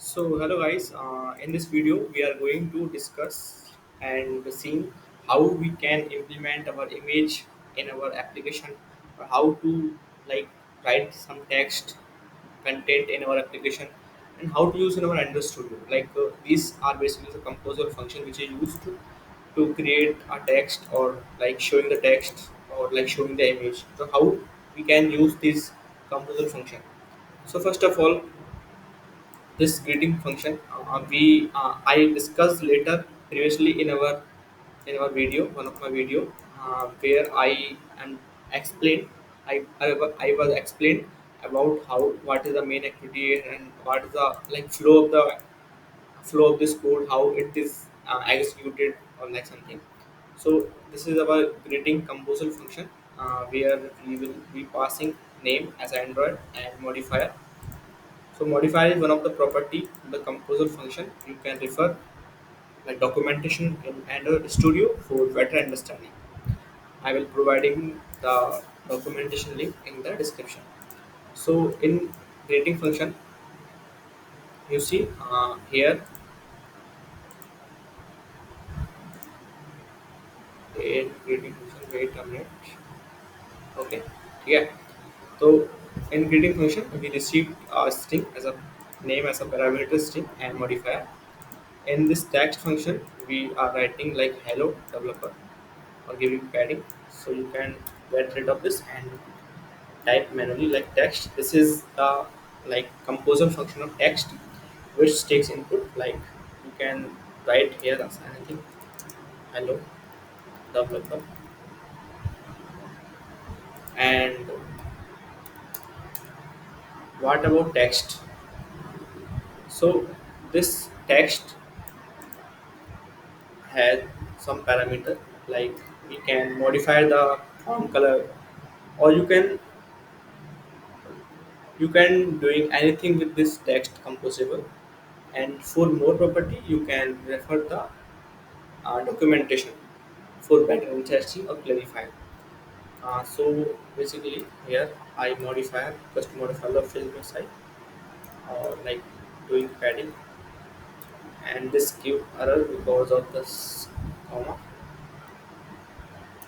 So hello guys, in this video we are going to discuss and see how we can implement our image in our application, or how to like write some text content in our application, and how to use in our Android Studio. These are basically the composer function which is used to create a text, or like showing the text, or like showing the image. So how we can use this composer function? So first of all, this greeting function we I discussed later previously in our video, one of my video, where I am explained I was explained about how what is the main activity and what is the like flow of this code, how it is executed, or like something. So this is our greeting composer function, where we will be passing name as Android and modifier. So modifier is one of the property in the composer function. You can refer like documentation in Android Studio for better understanding. I will providing the documentation link in the description. So in greeting function, you see here in greeting function. Wait a minute. Okay, yeah. So in greeting function, we received a string as a name as a parameter string and modifier. In this text function, we are writing like hello developer, or giving padding, so you can get rid of this and type manually like text. This is the like composer function of text, which takes input like you can write here as anything hello developer. And what about text? So this text has some parameter, like we can modify the font color, or you can doing anything with this text composable. And for more property, you can refer the documentation for better understanding or clarify. So basically here I modify just modify the film side, or like doing padding, and this give error because of this comma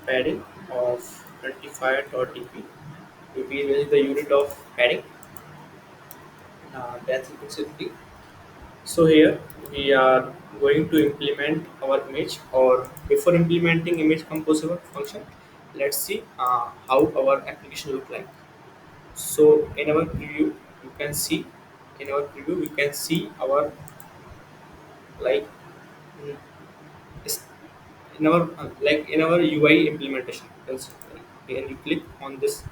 padding of 25.dp. dp is the unit of padding, density. So here we are going to implement our image, or before implementing image composable function, let's see how our application look like. So in our preview, you can see in our preview we can see our like mm, is- in our like in our UI implementation. When you click on this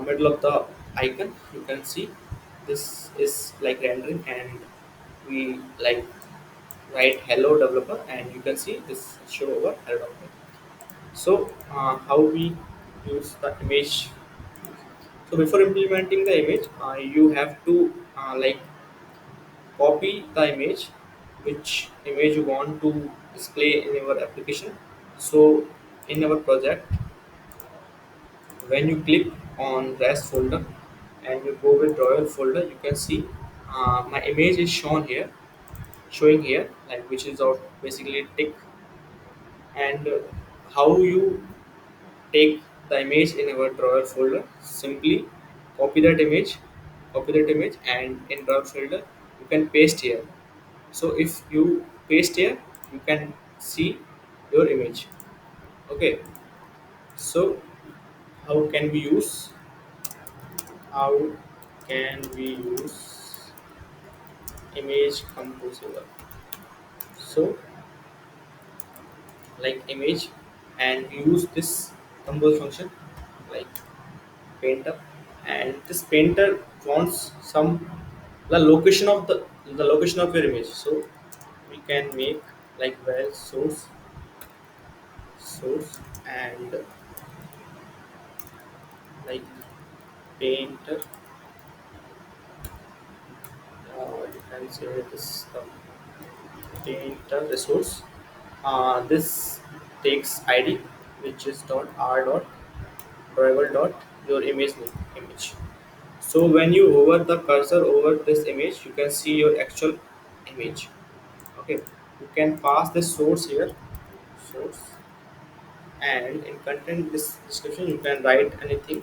middle of the icon, you can see this is like rendering, and we like write hello developer, and you can see this show over hello developer. So how we use the image? So before implementing the image, you have to copy the image, which image you want to display in your application. So in our project, when you click on rest folder and you go with royal folder, you can see my image is showing here, like which is of basically tick. And how you take the image in our drawer folder? Simply copy that image, and in drawer folder you can paste here. So if you paste here, you can see your image. Okay. So how can we use how can we use image composable? So like image, and use this compose function like painter, and this painter wants some the location of your image. So we can make like well source and like painter, you can say this the painter resource. This takes id, which is dot r dot driver dot your image name image. So when you hover the cursor over this image, you can see your actual image. Okay, you can pass the source here, source, and in content description you can write anything.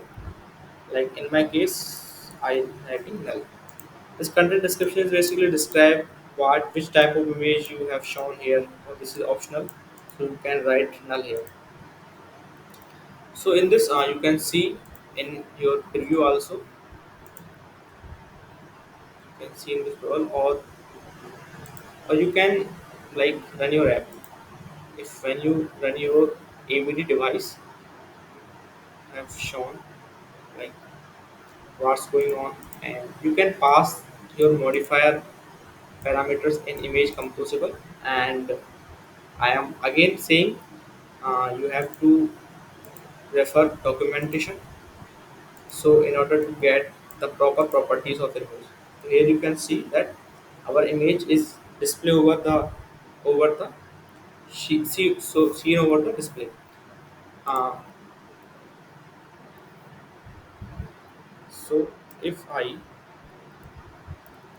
Like in my case, I writing null. This content description is basically describe which type of image you have shown here. Or this is optional, so you can write null here. So in this, you can see in your preview also. You can see in this role, or you can like run your app. If when you run your AVD device, have shown like what's going on, and you can pass your modifier parameters in image composable. And I am again saying, you have to refer documentation, so in order to get the proper properties of the image. So here you can see that our image is display over the sheet, so seen over the display. uh, so if I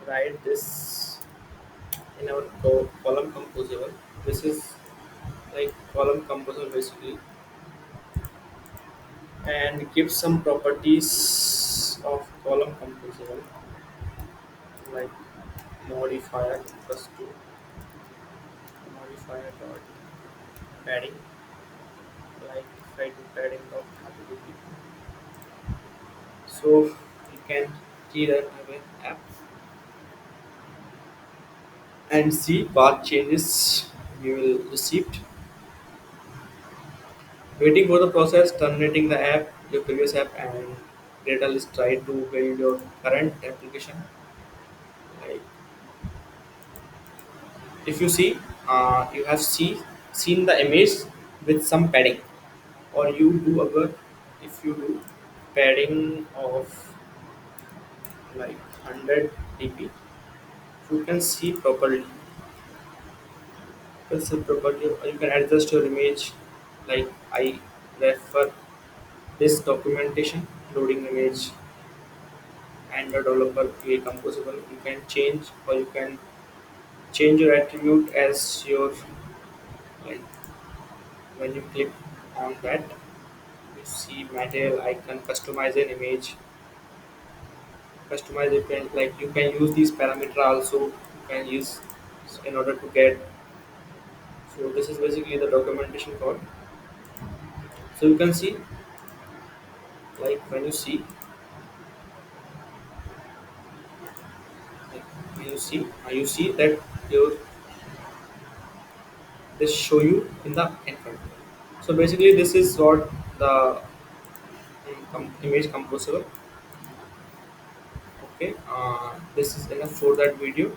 write this in our column composable, this is like column composable basically, and give some properties of column composable, like modifier equals to modifier dot padding, like if I do padding of 30 so you can see that away app and see what changes you will received. Waiting for the process, terminating the app, your previous app, and data list try to build your current application. Like if you see, you have seen the image with some padding, or you do other. If you do padding of like 100 dp, you can see properly. You can see properly, or you can adjust your image. Like I refer this documentation, loading image, and the developer create composable. You can change, or you can change your attribute as your, like when you click on that, you see material icon, customize an image, customize it, and like you can use these parameter also. You can use in order to get. So this is basically the documentation code. So you can see, like when you see, like you see that your this show you in the in front. So basically, this is what the image composable. Okay, this is enough for that video.